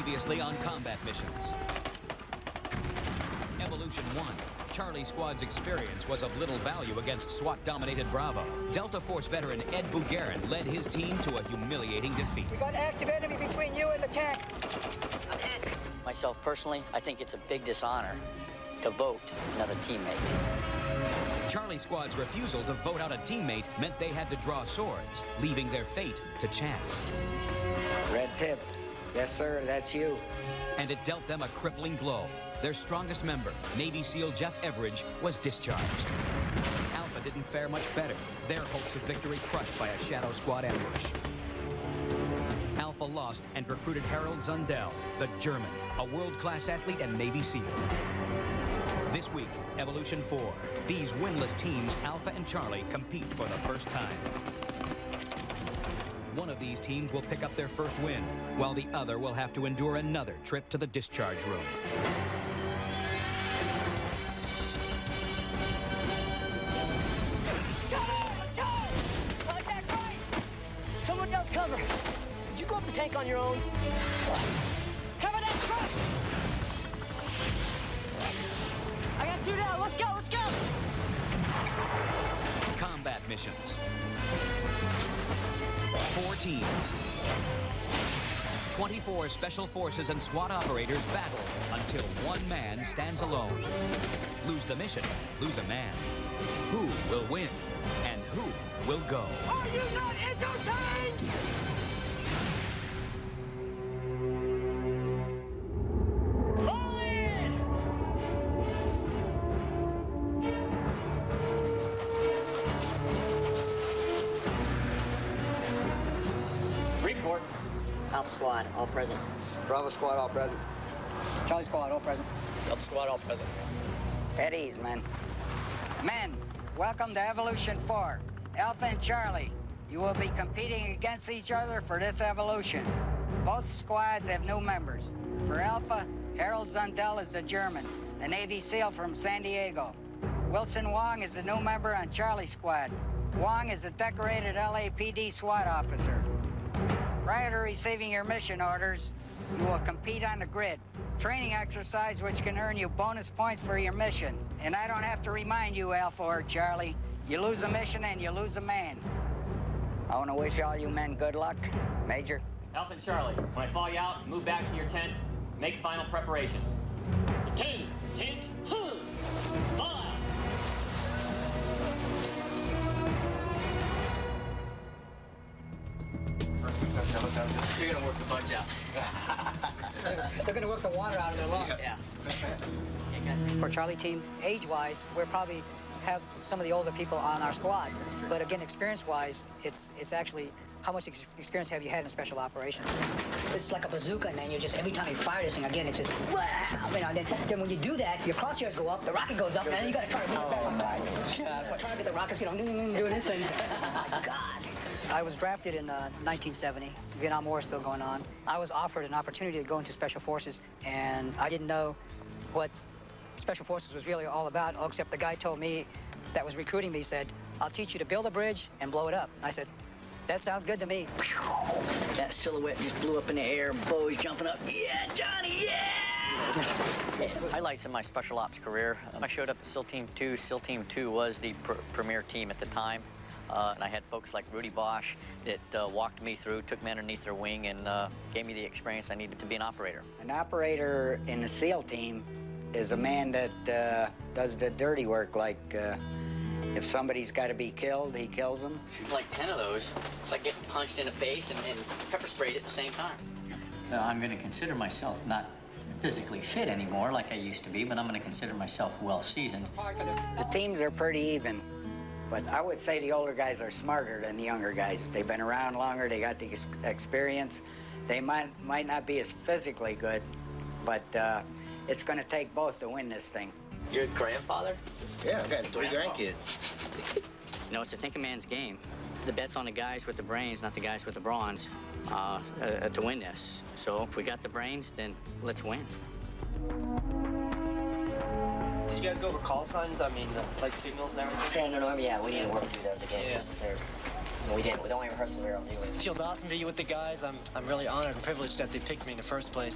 Previously on combat missions. Evolution 1. Charlie Squad's experience was of little value against SWAT-dominated Bravo. Delta Force veteran Ed Bugarin led his team to a humiliating defeat. We got active enemy between you and the tank. Myself personally, I think it's a big dishonor to vote another teammate. Charlie Squad's refusal to vote out a teammate meant they had to draw swords, leaving their fate to chance. Red tip. Yes, sir, that's you. And it dealt them a crippling blow. Their strongest member, Navy SEAL Jeff Everidge, was discharged. Alpha didn't fare much better. Their hopes of victory crushed by a Shadow Squad ambush. Alpha lost and recruited Harold Zundel, the German, a world-class athlete and Navy SEAL. This week, Evolution 4. These winless teams, Alpha and Charlie, compete for the first time. One of these teams will pick up their first win, while the other will have to endure another trip to the discharge room. Contact right! Someone else cover. Did you go up the tank on your own? Cover that truck! I got two down. Let's go, let's go! Combat missions. 4 teams. 24 special forces and SWAT operators battle until one man stands alone. Lose the mission, lose a man. Who will win and who will go? Are you not entertained? Fall in! Report. Alpha Squad, all present. Bravo Squad, all present. Charlie Squad, all present. Delta Squad, all present. At ease, men. Men, welcome to Evolution 4. Alpha and Charlie, you will be competing against each other for this evolution. Both squads have new members. For Alpha, Harold Zundel is the German, the Navy SEAL from San Diego. Wilson Wong is the new member on Charlie Squad. Wong is a decorated LAPD SWAT officer. Prior to receiving your mission orders, you will compete on the grid. Training exercise which can earn you bonus points for your mission. And I don't have to remind you, Alpha or Charlie, you lose a mission and you lose a man. I want to wish all you men good luck. Major. Alpha and Charlie, when I fall you out, move back to your tents, make final preparations. 2, 10, 5. You're gonna work the buds out. They're gonna work the water out of their lungs. Yeah. For Charlie team, age-wise, we're probably have some of the older people on our squad. But again, experience-wise, it's actually how much experience have you had in special operations? It's like a bazooka, man. You just every time you fire this thing again, it's just wow. You know, then when you do that, your crosshairs go up, the rocket goes up, and then you got to try to try to get the rockets, you know, doing this thing. Oh my God. I was drafted in 1970. Vietnam War is still going on. I was offered an opportunity to go into Special Forces, and I didn't know what Special Forces was really all about, except the guy told me that was recruiting me, said, I'll teach you to build a bridge and blow it up. And I said, that sounds good to me. That silhouette just blew up in the air, boys jumping up. Yeah, Johnny, yeah! Highlights of my special ops career. I showed up at SEAL Team 2. SEAL Team 2 was the premier team at the time. And I had folks like Rudy Bosch that walked me through, took me underneath their wing, and gave me the experience I needed to be an operator. An operator in the SEAL team is a man that does the dirty work, like if somebody's got to be killed, he kills them. Like 10 of those, it's like getting punched in the face and pepper sprayed at the same time. I'm going to consider myself not physically fit anymore like I used to be, but I'm going to consider myself well-seasoned. The teams are pretty even, but I would say the older guys are smarter than the younger guys. They've been around longer, they got the experience. They might not be as physically good, but it's going to take both to win this thing. You're a grandfather? Yeah, I've got 3 grandkids. You know, it's a thinking man's game. The bet's on the guys with the brains, not the guys with the brawns, to win this. So if we got the brains, then let's win. Did you guys go over call signs? I mean, like signals and everything? Yeah, no, yeah, we need to work through those again. Yeah. We didn't. We don't even rehearse the mural, do we? It feels awesome to be with the guys. I'm really honored and privileged that they picked me in the first place.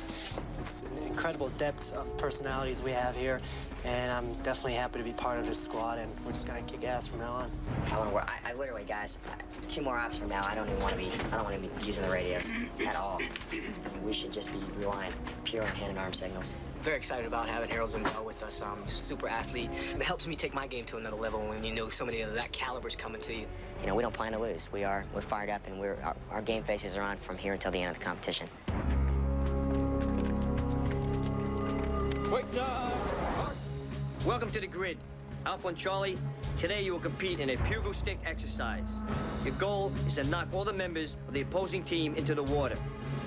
It's an incredible depth of personalities we have here, and I'm definitely happy to be part of this squad, and we're just gonna kick ass from now on. I literally, guys, 2 more ops from now, I don't want to be using the radios at all. I mean, we should just be relying pure on hand and arm signals. Very excited about having Harold Zindel with us. Super athlete. It helps me take my game to another level when you know somebody of that caliber's coming to you. You know, we don't plan to lose. We're fired up, and our game faces are on from here until the end of the competition. Quick time! Welcome to the grid. Alpha and Charlie, today you will compete in a pugil stick exercise. Your goal is to knock all the members of the opposing team into the water.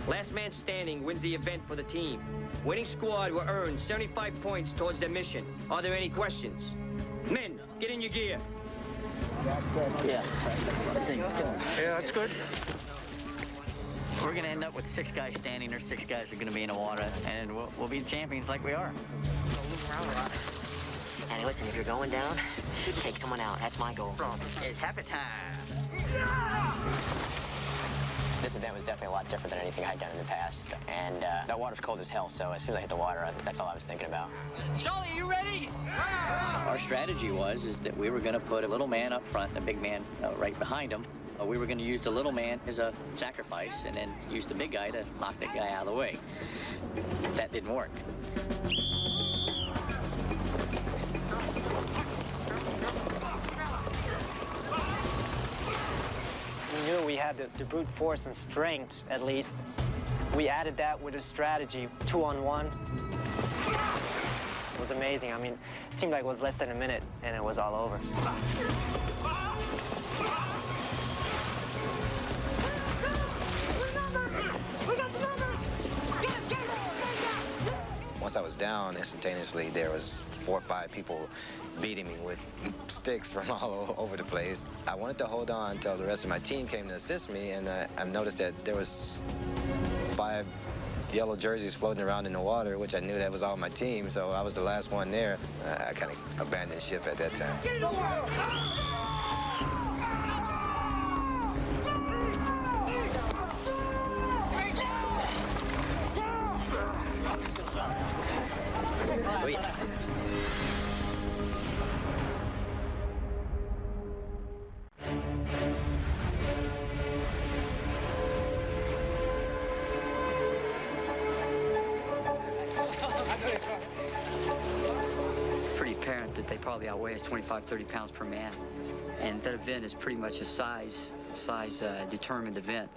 Last man standing wins the event for the team. Winning squad will earn 75 points towards their mission. Are there any questions? Men, get in your gear. Yeah. Yeah, that's good. We're going to end up with 6 guys standing. There's 6 guys that are going to be in the water, and we'll be champions like we are. And listen, if you're going down, take someone out. That's my goal. It's happy time. This event was definitely a lot different than anything I'd done in the past. And that water's cold as hell, so as soon as I hit the water, that's all I was thinking about. Charlie, you ready? Our strategy is that we were going to put a little man up front and a big man right behind him. We were going to use the little man as a sacrifice and then use the big guy to knock that guy out of the way. That didn't work. We knew we had the brute force and strength, at least. We added that with a strategy, 2-on-1. It was amazing. I mean, it seemed like it was less than a minute, and it was all over. Once I was down, instantaneously there was 4 or 5 people beating me with sticks from all over the place. I wanted to hold on until the rest of my team came to assist me, and I noticed that there was 5 yellow jerseys floating around in the water, which I knew that was all my team, so I was the last one there. I kind of abandoned ship at that time. Sweet. Pretty apparent that they probably outweigh us 25, 30 pounds per man. And that event is pretty much a size determined event.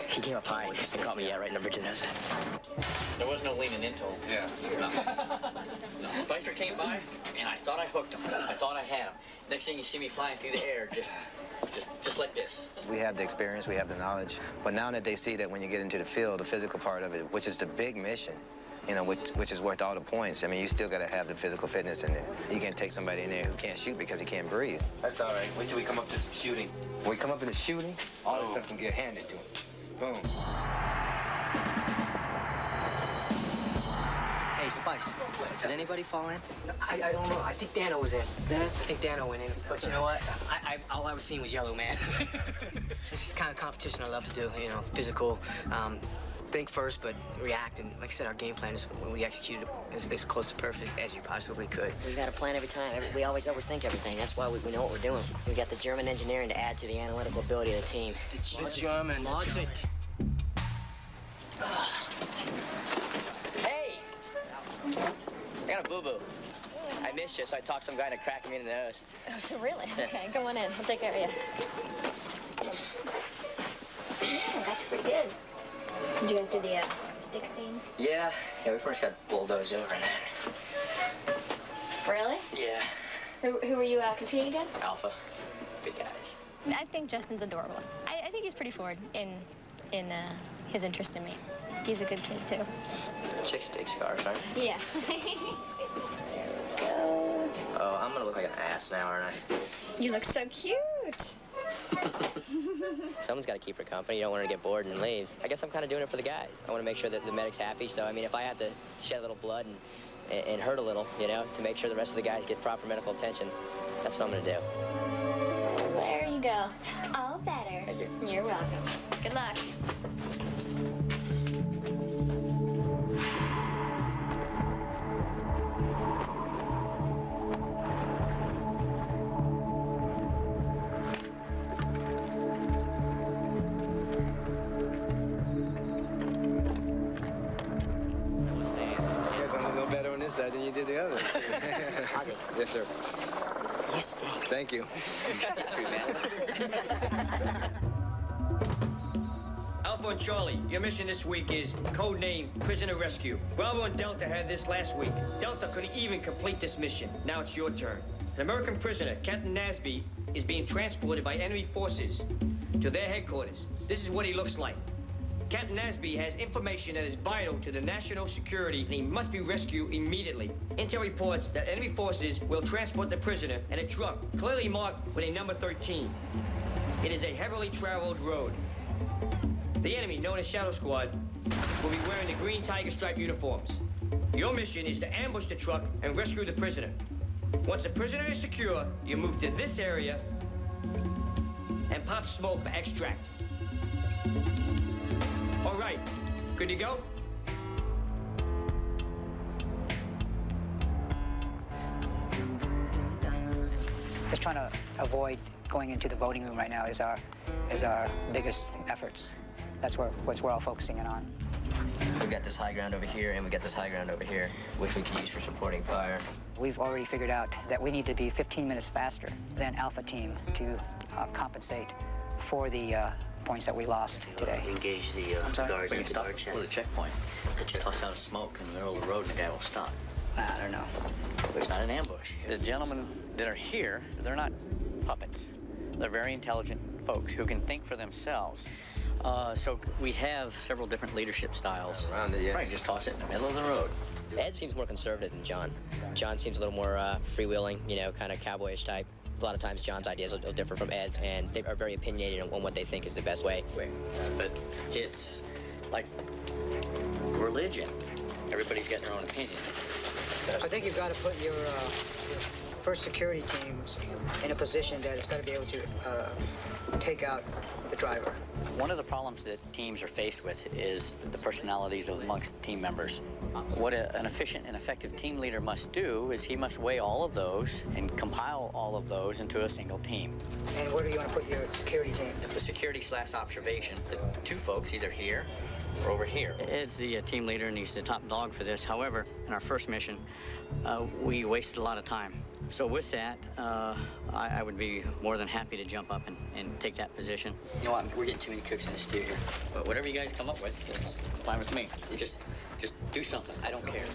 He came up high and caught me right in the bridge of the nose. There was no leaning into him. Yeah. No. Spicer came by, and I thought I hooked him. I thought I had him. Next thing you see me flying through the air, just like this. We have the experience, we have the knowledge, but now that they see that when you get into the field, the physical part of it, which is the big mission, you know, which is worth all the points. I mean, you still got to have the physical fitness in there. You can't take somebody in there who can't shoot because he can't breathe. That's all right. Wait till we come up to some shooting. When we come up into shooting, all this stuff can get handed to him. Boom. Hey, Spice, did anybody fall in? I don't know. I think Dano was in. I think Dano went in. But you know what? All I was seeing was yellow, man. It's the kind of competition I love to do, you know, physical. Think first, but react. And like I said, our game plan is when we execute it as close to perfect as you possibly could. We got a plan every time. We always overthink everything. That's why we know what we're doing. We got the German engineering to add to the analytical ability of the team. The German logic. Hey! I got a boo-boo. I missed you, so I talked some guy to crack me in the nose. Oh, really? Okay, come on in. I'll take care of you. Yeah, that's pretty good. Did you guys do the stick thing? Yeah, we first got bulldozed over in that. Really? Yeah. Who were you competing against? Alpha. Good guys. I think Justin's adorable. I think he's pretty forward in his interest in me. He's a good kid, too. Chicks take scars, right? Yeah. There we go. Oh, I'm gonna look like an ass now, aren't I? You look so cute. Someone's got to keep her company. You don't want her to get bored and leave. I guess I'm kind of doing it for the guys. I want to make sure that the medic's happy. So, I mean, if I have to shed a little blood and hurt a little, you know, to make sure the rest of the guys get proper medical attention, that's what I'm going to do. There you you go. All better. Thank you. You're welcome. Good luck. Side than you did the other. Yes, sir. You stink. Thank you. Alpha and Charlie, your mission this week is codename Prisoner Rescue. Bravo and Delta had this last week. Delta couldn't even complete this mission. Now it's your turn. An American prisoner, Captain Nasby, is being transported by enemy forces to their headquarters. This is what he looks like. Captain Nasby has information that is vital to the national security, and he must be rescued immediately. Intel reports that enemy forces will transport the prisoner in a truck clearly marked with a number 13. It is a heavily traveled road. The enemy, known as Shadow Squad, will be wearing the green tiger stripe uniforms. Your mission is to ambush the truck and rescue the prisoner. Once the prisoner is secure, you move to this area and pop smoke for extract. All right, good to go? Just trying to avoid going into the voting room right now is our biggest efforts. That's what we're all focusing in on. We've got this high ground over here, and we got this high ground over here, which we can use for supporting fire. We've already figured out that we need to be 15 minutes faster than Alpha Team to compensate for the points that we lost today. Engage the guards in the guard shack. Well, the checkpoint. Toss out a smoke in the middle of the road and the guy will stop. I don't know. It's not an ambush. The gentlemen that are here, they're not puppets. They're very intelligent folks who can think for themselves. So we have several different leadership styles. Around it, yeah. Right, just toss it in the middle of the road. Ed seems more conservative than John. John seems a little more freewheeling, you know, kind of cowboyish type. A lot of times John's ideas will differ from Ed's, and they are very opinionated on what they think is the best way. But it's like religion. Everybody's got their own opinion. I think you've got to put your first security teams in a position that it's got to be able to take out the driver. One of the problems that teams are faced with is the personalities amongst team members. What an efficient and effective team leader must do is he must weigh all of those and compile all of those into a single team. And where do you want to put your security team? The security/observation, the two folks either here or over here. Ed's the team leader and he's the top dog for this. However, in our first mission, we wasted a lot of time. So with that, I would be more than happy to jump up and take that position. You know what, we're getting too many cooks in the stew here. But whatever you guys come up with, it's fine with me. Just do something, I don't care.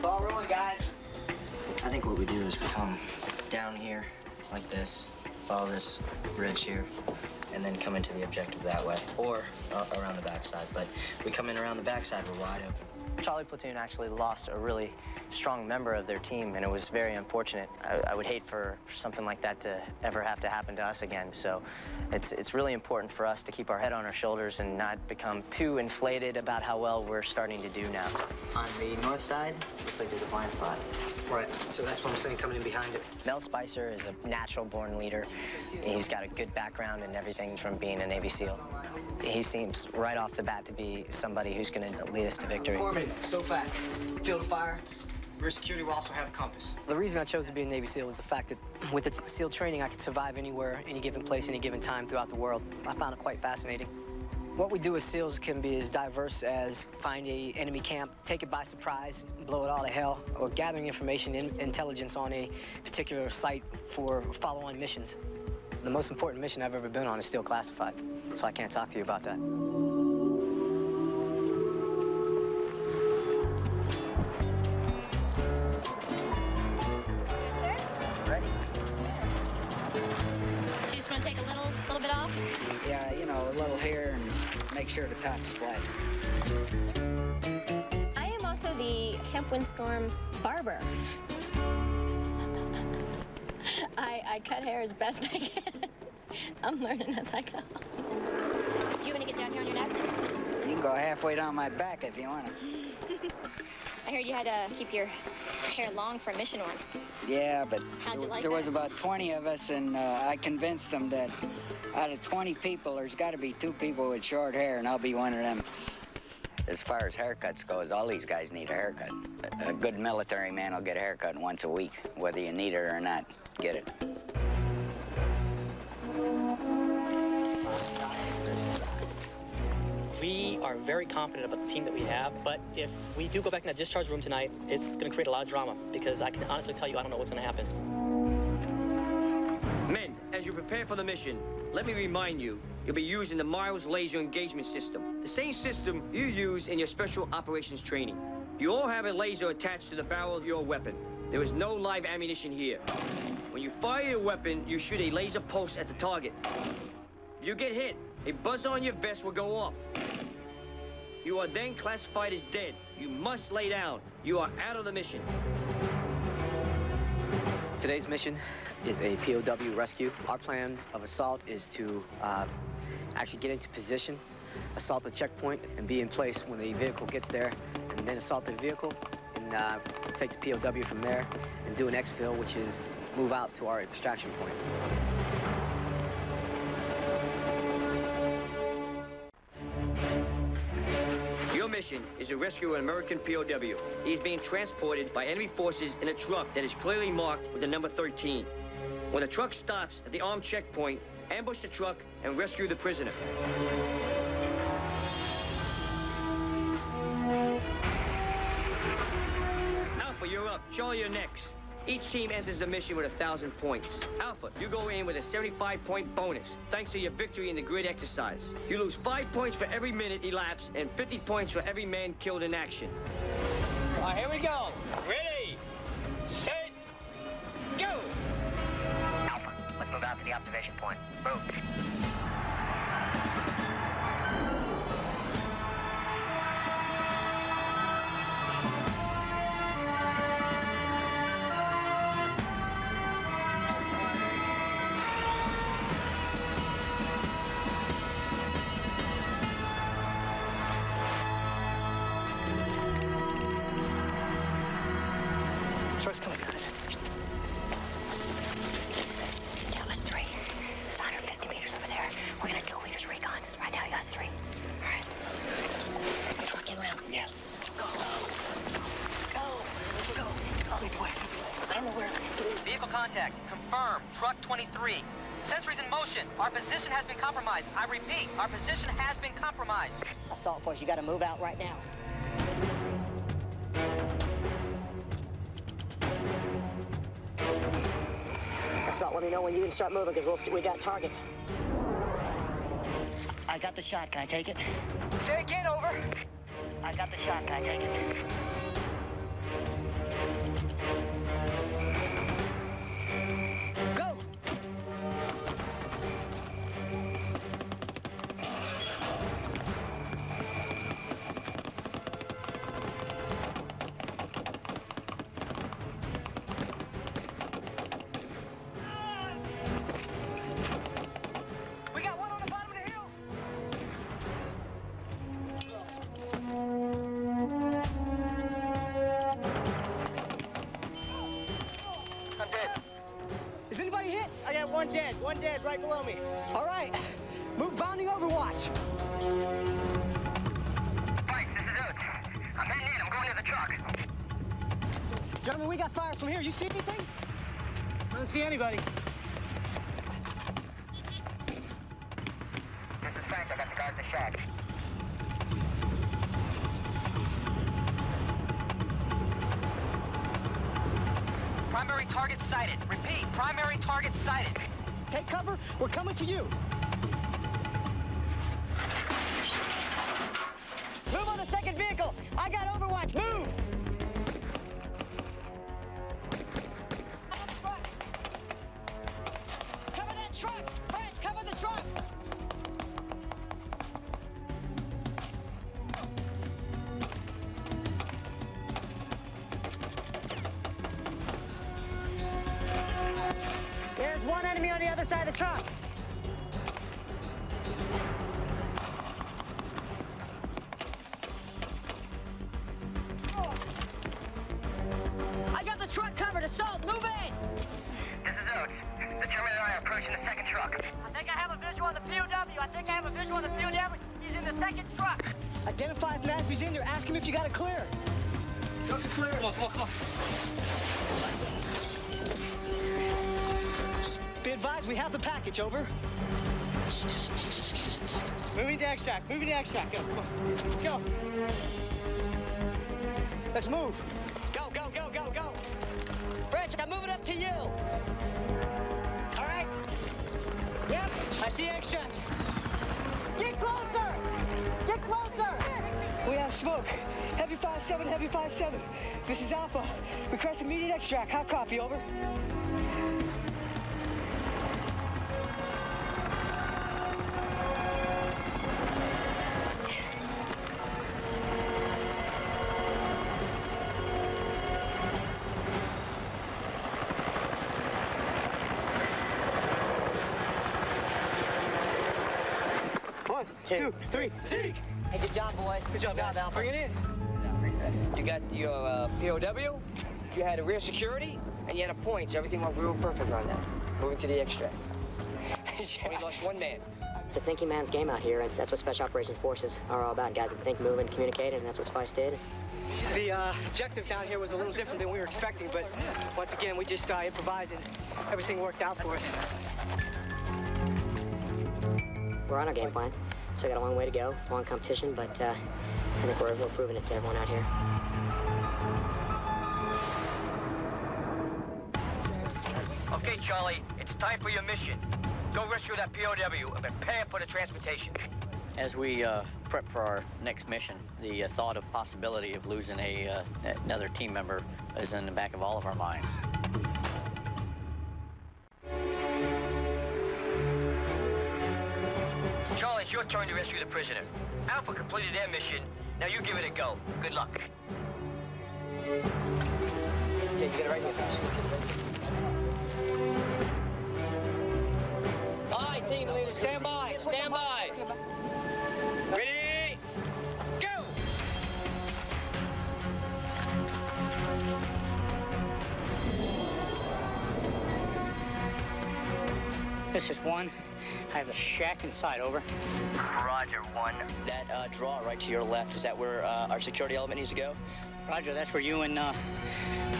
Ball rolling, guys. I think what we do is we come down here like this, follow this ridge here, and then come into the objective that way, or around the backside. But we come in around the backside, we're wide open. Charlie Platoon actually lost a really strong member of their team, and it was very unfortunate. I would hate for something like that to ever have to happen to us again. So it's really important for us to keep our head on our shoulders and not become too inflated about how well we're starting to do now. On the north side, looks like there's a blind spot. Right, so that's what I'm saying, coming in behind it. Mel Spicer is a natural-born leader. He's got a good background in everything from being a Navy SEAL. He seems right off the bat to be somebody who's going to lead us to victory. Foreman, so fat. Field of fire. Rear security will also have a compass. The reason I chose to be a Navy SEAL was the fact that with the SEAL training, I could survive anywhere, any given place, any given time throughout the world. I found it quite fascinating. What we do as SEALs can be as diverse as find a enemy camp, take it by surprise, blow it all to hell, or gathering information and intelligence on a particular site for follow-on missions. The most important mission I've ever been on is still classified, so I can't talk to you about that. Ready? So you just want to take a little bit off? Yeah, you know, a little here and make sure the top's flat. I am also the Camp Windstorm barber. I cut hair as best I can. I'm learning as I go. Do you want to get down here on your neck? You can go halfway down my back if you want to. I heard you had to keep your hair long for a mission once. Yeah, but How'd you like there was that? about 20 of us, and I convinced them that out of 20 people, there's got to be 2 people with short hair, and I'll be one of them. As far as haircuts goes, all these guys need a haircut. A good military man will get a haircut once a week, whether you need it or not. Get it? We are very confident about the team that we have, but if we do go back in that discharge room tonight, it's going to create a lot of drama, because I can honestly tell you I don't know what's going to happen. Men, as you prepare for the mission, let me remind you, you'll be using the Miles Laser Engagement System, the same system you use in your Special Operations training. You all have a laser attached to the barrel of your weapon. There is no live ammunition here. When you fire your weapon, you shoot a laser pulse at the target. If you get hit, a buzzer on your vest will go off. You are then classified as dead. You must lay down. You are out of the mission. Today's mission is a POW rescue. Our plan of assault is to actually get into position, assault the checkpoint, and be in place when the vehicle gets there, and then assault the vehicle and take the POW from there and do an exfil, which is move out to our extraction point. Your mission is to rescue an American POW. He is being transported by enemy forces in a truck that is clearly marked with the number 13. When the truck stops at the armed checkpoint, ambush the truck and rescue the prisoner. Alpha, you're up. Charlie, you're next. Each team enters the mission with 1,000 points. Alpha, you go in with a 75-point bonus, thanks to your victory in the grid exercise. You lose 5 points for every minute elapsed and 50 points for every man killed in action. All right, here we go. Ready, set, go! Alpha, let's move out to the observation point. Move. Truck's coming, guys. Down us 3. It's 150 meters over there. We're gonna go leaders recon. Right now, you got 3. All right. Truck in around. Yeah. Go. Lead the way. I don't know where. Vehicle contact. Confirm. Truck 23. Sentries in motion. Our position has been compromised. I repeat, our position has been compromised. Assault force, you got to move out right now. Assault, let me know when you can start moving, because we got targets. I got the shot. Can I take it? Say again, over. I got the shot. Can I take it? Go! We got one on the bottom of the hill. I'm dead. Is anybody hit? I got one dead right below me. All right. Move bounding overwatch. Mike, this is Oates. I'm heading in. I'm going to the truck. Gentlemen, we got fire from here. You see anything? I don't see anybody. This is Frank. I got the guard in the shack. Primary target sighted. Repeat, primary target sighted. Take cover. We're coming to you. Move on the second vehicle. I got overwatch. Move! Cover that truck! French, cover the truck! side of the truck. I got the truck covered. Assault, move in! This is Oates. The German and I are approaching the second truck. I think I have a visual on the POW. He's in the second truck. Identify if Nasby's in there. Ask him if you got it clear. Truck is clear. Come on, come on, come on. Be advised, we have the package, over. Moving to extract, moving to extract. Go, come on. Go. Let's move. Go, go, go, go, go. Rich, I'm moving up to you. All right. Yep, I see extract. Get closer! Get closer! We have smoke. Heavy 5-7, heavy 5-7. This is Alpha. Request immediate extract. How copy, over? One, two, three, Zeke! Hey, good job, boys. Good job, Alpha. Bring it in. You got your POW, you had a rear security, and you had a point, so everything went real perfect on that. Moving to the extract. We lost one man. It's a thinking man's game out here, and that's what Special Operations Forces are all about. Guys that think, move, and communicate, and that's what Spice did. The objective down here was a little different than we were expecting, but once again, we just improvised, and everything worked out for us. We're on our game plan. Still got a long way to go. It's a long competition, but I think we're proving it to everyone out here. Okay, Charlie, it's time for your mission. Go rescue that POW and prepare for the transportation. As we prep for our next mission, the thought of possibility of losing another team member is in the back of all of our minds. Charlie, it's your turn to rescue the prisoner. Alpha completed their mission. Now you give it a go. Good luck. Yeah, you got it right here. All right, team leader, stand by. Stand by. Ready? Go! This is one. I have a shack inside, over. Roger, one. That draw right to your left, is that where our security element needs to go? Roger, that's where you and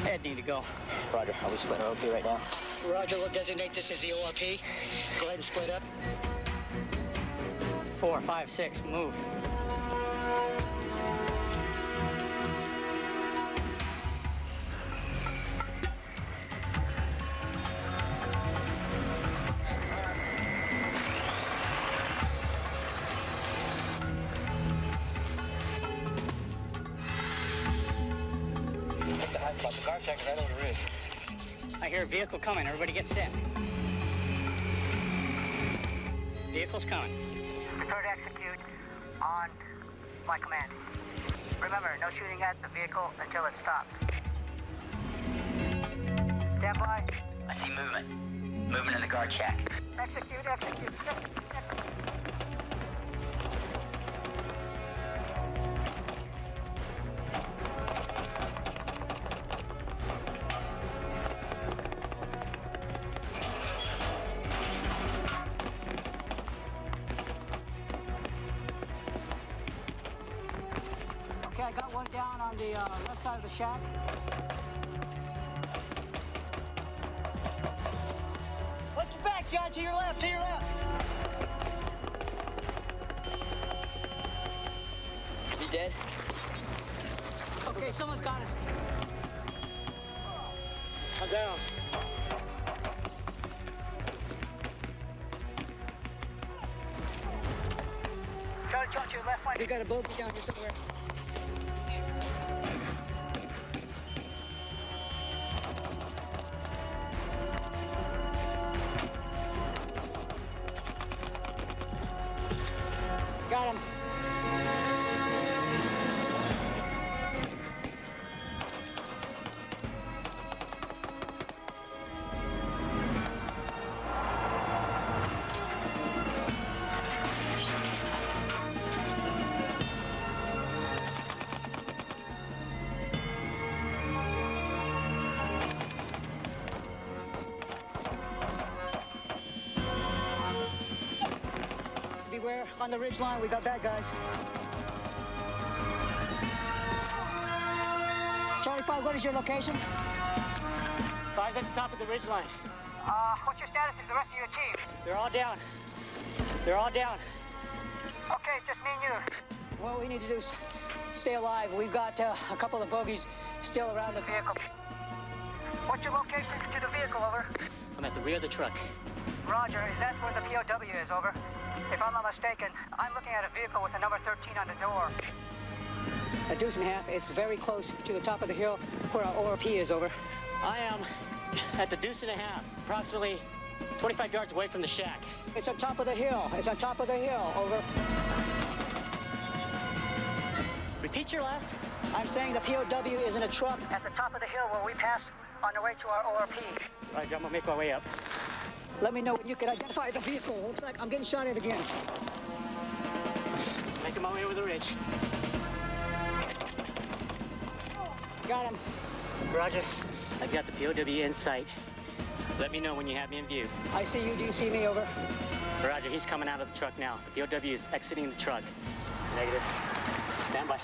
Ed need to go. Roger, are we splitting our OP right now? Roger, we'll designate this as the OLP. Go ahead and split up. 4, 5, 6, move. The car check right over the ridge. I hear a vehicle coming. Everybody get set. Vehicle's coming. Prepare to execute on my command. Remember, no shooting at the vehicle until it's stopped. Stand by. I see movement. Movement in the guard shack. Execute, execute, execute. Okay, I got one down on the left side of the shack. Watch your back, John, to your left, to your left. Is he dead? Okay, someone's got us. I'm down. Charlie, Charlie, to your left flank. We got a bogey down here somewhere. Got him. everywhere. On the ridge line, we got bad guys. Charlie 5, what is your location? 5's at the top of the ridge line. What's your status of the rest of your team? They're all down. They're all down. Okay, it's just me and you. What we need to do is stay alive. We've got a couple of bogies still around the vehicle. What's your location to the vehicle, over? I'm at the rear of the truck. Roger, is that where the POW is, over? If I'm not mistaken, I'm looking at a vehicle with the number 13 on the door. A deuce and a half. It's very close to the top of the hill where our ORP is, over. I am at the deuce and a half, approximately 25 yards away from the shack. It's on top of the hill. It's on top of the hill, over. Repeat your last. I'm saying the POW is in a truck. At the top of the hill where we pass on the way to our ORP. All right, I'm gonna make my way up. Let me know when you can identify the vehicle. Looks like I'm getting shot at again. Making my way over the ridge. Got him. Roger. I've got the POW in sight. Let me know when you have me in view. I see you. Do you see me, over? Roger, he's coming out of the truck now. The POW is exiting the truck. Negative. Stand by.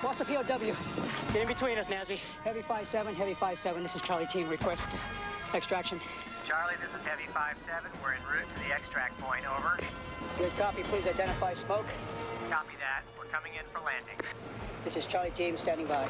What's the POW? Get in between us, Nasby. Heavy 5-7, Heavy 5-7. This is Charlie team. Request extraction. Charlie, this is Heavy 5-7. We're en route to the extract point, over. Good copy. Please identify smoke. Copy that. We're coming in for landing. This is Charlie team standing by.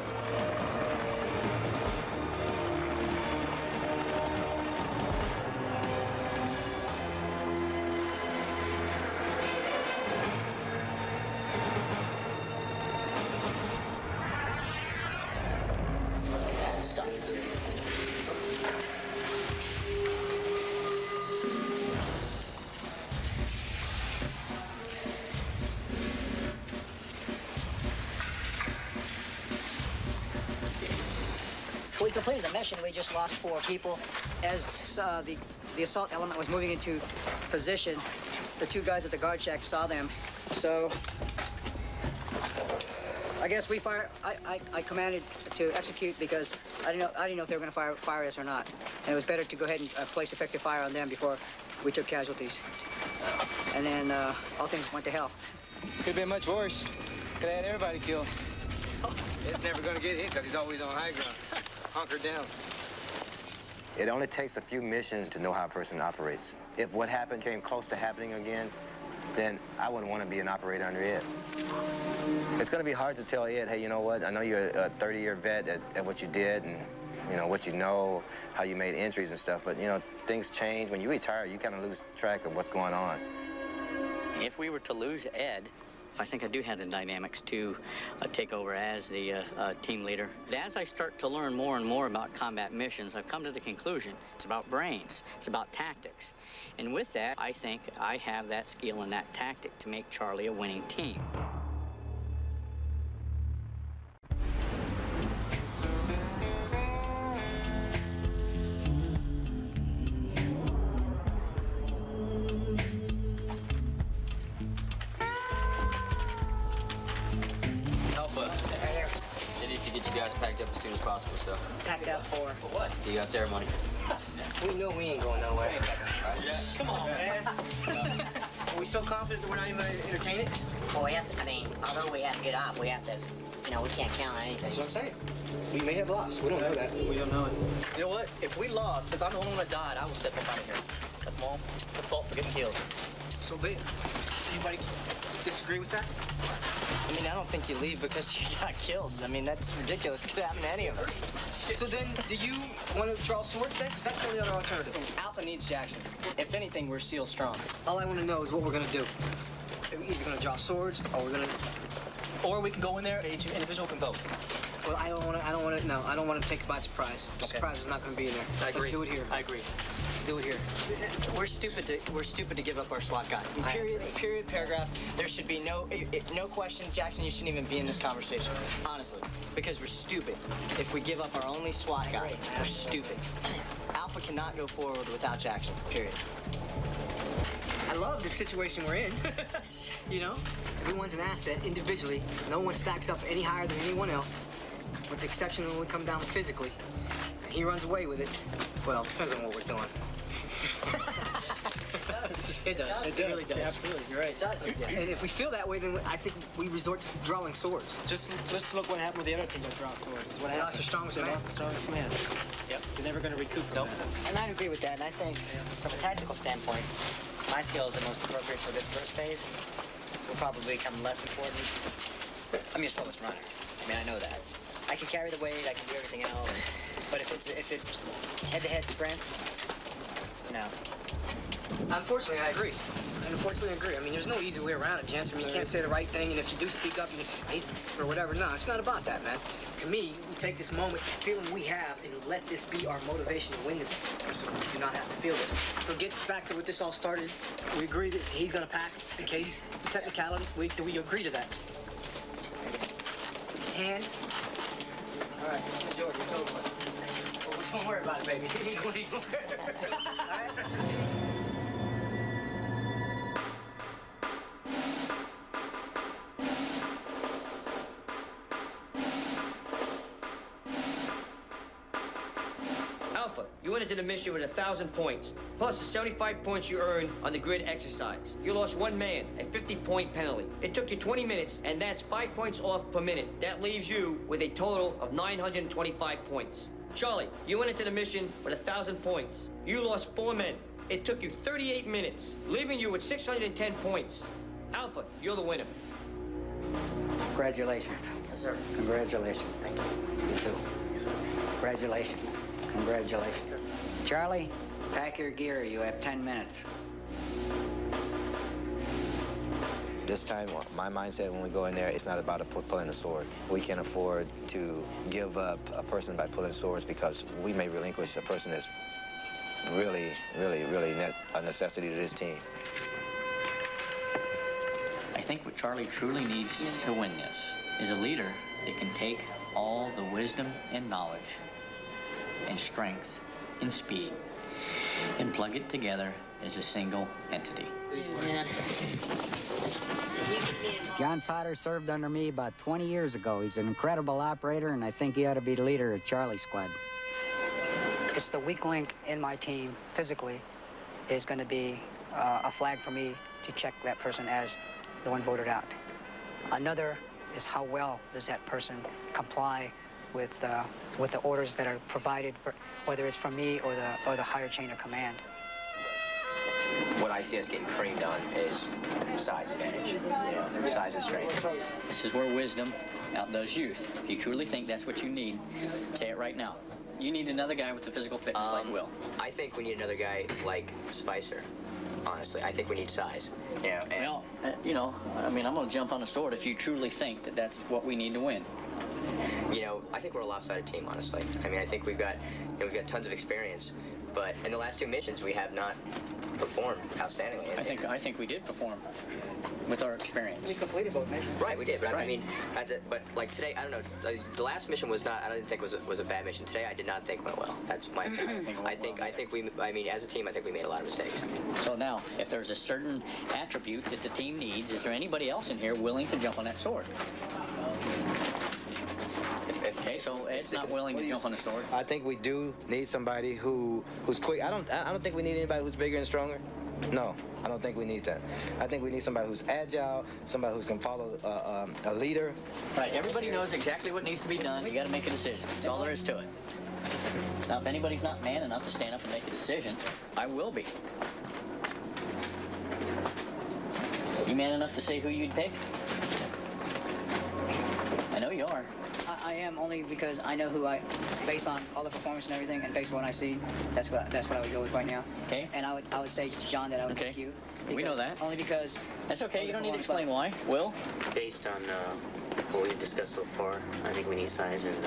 We completed the mission. We just lost 4 people. As the assault element was moving into position, the 2 guys at the guard shack saw them. So I guess we fire. I commanded to execute because I didn't know if they were going to fire us or not, and it was better to go ahead and place effective fire on them before we took casualties. And then all things went to hell. Could have been much worse. Could have had everybody killed. It's never going to get hit because he's always on high ground. Hunkered down. It only takes a few missions to know how a person operates. If what happened came close to happening again, then I wouldn't want to be an operator under Ed. It's going to be hard to tell Ed, hey, you know what, I know you're a 30-year vet at what you did and, you know, what you know, how you made entries and stuff, but, you know, things change. When you retire, you kind of lose track of what's going on. If we were to lose Ed, I think I do have the dynamics to take over as the team leader. As I start to learn more and more about combat missions, I've come to the conclusion it's about brains, it's about tactics. And with that, I think I have that skill and that tactic to make Charlie a winning team. Get you guys packed up as soon as possible, so. Packed up for what? You got ceremony. We know we ain't going nowhere. Yeah. Come on, man. Are we so confident that we're not even going to entertain it? Well, we have to, I mean, although we have to get off, we have to, you know, we can't count on anything. That's what I'm saying. We may have lost. We don't know that. We don't know it. You know what? If we lost, since I'm the only one that died, I will step up out of here. That's my own fault for getting killed. So be it. Anybody disagree with that? I mean, I don't think you leave because you got killed. I mean, that's ridiculous. It could happen to any of us. So then, do you want to draw swords then? Because that's the only other alternative. Alpha needs Jackson. If anything, we're SEAL strong. All I want to know is what we're going to do. We're either going to draw swords, or we're going to... Or we can go in there, each individual can vote. Well, I don't want to take it by surprise. The surprise is not going to be in there. I agree. Let's do it here. I agree. Let's do it here. We're stupid to give up our SWAT guy. Period, paragraph. There should be no question. Jackson, you shouldn't even be in this conversation. Honestly. Because we're stupid. If we give up our only SWAT guy, we're stupid. Alpha cannot go forward without Jackson. Period. I love the situation we're in. You know? Everyone's an asset individually. No one stacks up any higher than anyone else. With the exception of when we come down physically. And he runs away with it. Well, depends on what we're doing. It does. It really does. Absolutely, you're right. It does. Yeah. And if we feel that way, then I think we resort to drawing swords. Just look what happened with the other team that draw swords. What They lost the strongest man. Lost the strongest man. Yep. You're never going to recoup from that. And I agree with that. And I think, from a tactical standpoint, my skills are most appropriate for this first phase. Will probably become less important. I'm your slowest runner. I mean, I know that. I can carry the weight. I can do everything else. But if it's head-to-head sprint, no. Unfortunately, I agree. I mean, there's no easy way around it, gents. I mean, you can't say the right thing, and if you do speak up, or whatever. No, it's not about that, man. To me, we take this moment, the feeling we have, and let this be our motivation to win this. So we do not have to feel this. So get back to what this all started. We agree that he's going to pack in case technicality. Do we agree to that? Hands. All right, this is yours. It's over. Well, don't worry about it, baby. All right? Alpha, you went into the mission with 1,000 points, plus the 75 points you earned on the grid exercise. You lost one man, a 50-point penalty. It took you 20 minutes, and that's 5 points off per minute. That leaves you with a total of 925 points. Charlie, you went into the mission with 1,000 points. You lost 4 men. It took you 38 minutes, leaving you with 610 points. Alpha, you're the winner. Congratulations. Yes, sir. Congratulations. Thank you. You too. Congratulations. Congratulations. Charlie, pack your gear. You have 10 minutes. This time, my mindset when we go in there, it's not about pulling a sword. We can't afford to give up a person by pulling swords because we may relinquish a person that's really a necessity to this team. I think what Charlie truly needs to win this is a leader that can take all the wisdom and knowledge and strength and speed and plug it together as a single entity. John Potter served under me about 20 years ago. He's an incredible operator, and I think he ought to be the leader of Charlie's squad. It's the weak link in my team physically is going to be a flag for me to check that person as the one voted out. Another is how well does that person comply with the orders that are provided, for, whether it's from me or the higher chain of command. What I see us getting creamed on is size advantage, size and strength. This is where wisdom outdoes youth. If you truly think that's what you need, say it right now. You need another guy with the physical fitness like Will. I think we need another guy like Spicer. Honestly, I think we need size. Well, I mean, I'm going to jump on the sword if you truly think that that's what we need to win. I think we're a lopsided team, honestly. I mean, I think we've got tons of experience, but in the last 2 missions, we have not performed outstandingly. I think we did perform with our experience. We completed both missions. Right, we did. But right. I mean, but like today, I don't know. The last mission was not. I didn't think was a bad mission. Today, I did not think went well. That's my opinion. I think we. I mean, as a team, I think we made a lot of mistakes. So now, if there's a certain attribute that the team needs, is there anybody else in here willing to jump on that sword? Okay, so Ed's not willing to jump on the sword. I think we do need somebody who's quick. I don't think we need anybody who's bigger and stronger. No, I don't think we need that. I think we need somebody who's agile, somebody who can follow a leader. Right, everybody knows exactly what needs to be done. You got to make a decision. That's all there is to it. Now, if anybody's not man enough to stand up and make a decision, I will be. You man enough to say who you'd pick? I know you are. I am, only because I know who based on all the performance and everything, and based on what I see, that's what I would go with right now. Okay. And I would say to John that I would pick you. We know that. Only because. That's okay. You don't need to explain why. Will? Based on what we've discussed so far, I think we need size and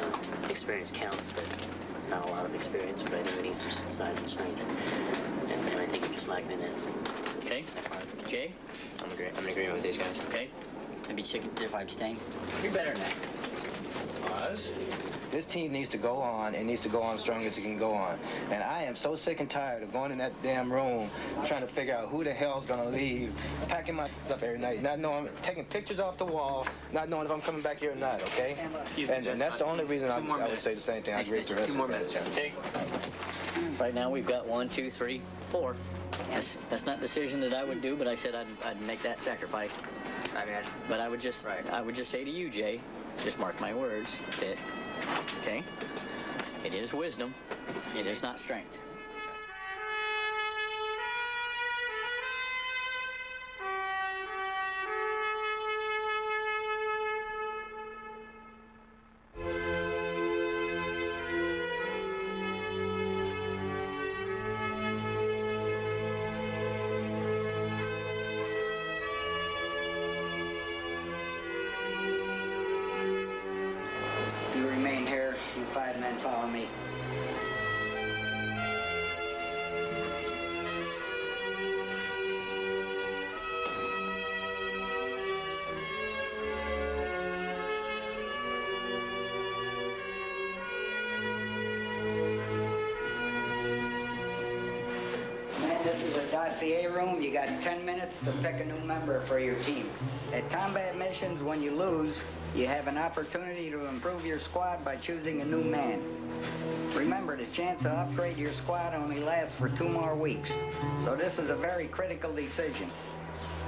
experience counts, but not a lot of experience. But I think we need some size and strength, and I think we're just lacking in it. Okay. Jay? I'm in agreement with these guys. Okay. It'd be chicken if I abstain. You're better than that. This team needs to go on and needs to go on as strong as it can go on. And I am so sick and tired of going in that damn room trying to figure out who the hell's going to leave, packing my stuff every night, not knowing, taking pictures off the wall, not knowing if I'm coming back here or not, okay? And that's the only reason I would say the same thing. I agree with the rest of you. 2 more minutes, John. Okay. Right now we've got 1, 2, 3, 4. That's not a decision that I would do, but I said I'd make that sacrifice. But I would just say to you, Jay, just mark my words, that, okay, it is wisdom, it is not strength. You remain here. You 5 men follow me. Man, this is a dossier room. You got 10 minutes to pick a new member for your team. At combat missions, when you lose, you have an opportunity to improve your squad by choosing a new man. Remember, the chance to upgrade your squad only lasts for 2 more weeks, so this is a very critical decision.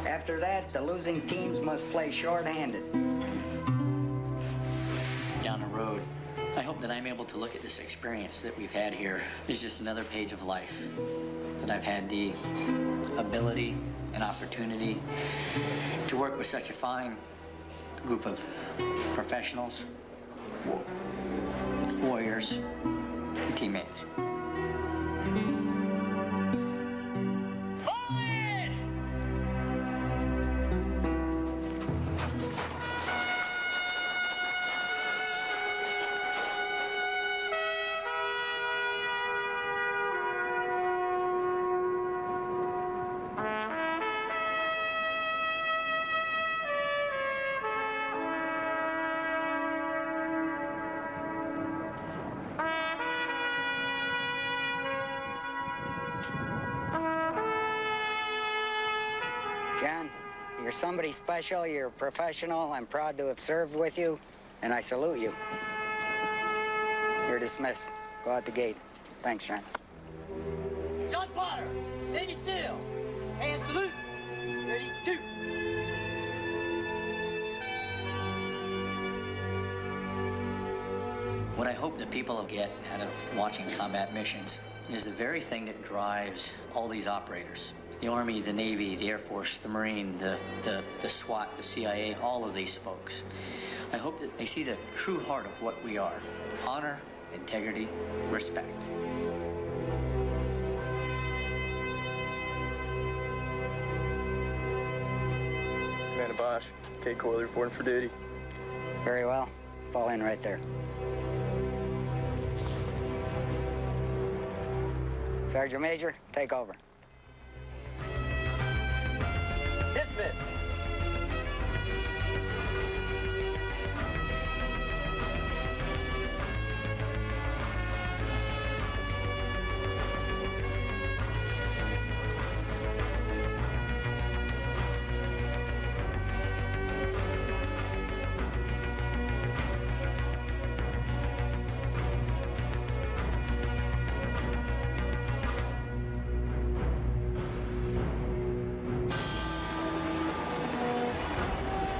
After that, the losing teams must play short-handed. Down the road, I hope that I'm able to look at this experience that we've had here as just another page of life. That I've had the ability and opportunity to work with such a fine group of professionals, warriors, and teammates. John, you're somebody special, you're a professional, I'm proud to have served with you, and I salute you. You're dismissed. Go out the gate. Thanks, John. John Potter, Navy SEAL, and salute. Ready, 2. What I hope that people will get out of watching combat missions is the very thing that drives all these operators. The Army, the Navy, the Air Force, the Marine, the SWAT, the CIA, all of these folks. I hope that they see the true heart of what we are. Honor, integrity, respect. Commander Bosch, Kate Coyle reporting for duty. Very well. Fall in right there. Sergeant Major, take over. Dismiss.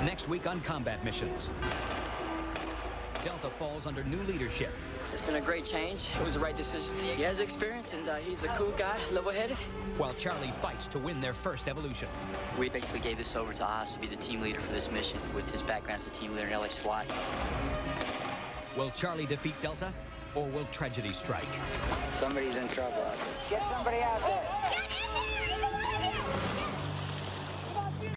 Next week on Combat Missions. Delta falls under new leadership. It's been a great change. It was the right decision. He has experience, and he's a cool guy, level-headed. While Charlie fights to win their first evolution. We basically gave this over to Haas to be the team leader for this mission with his background as a team leader in LA SWAT. Will Charlie defeat Delta, or will tragedy strike? Somebody's in trouble out there. Get somebody out there.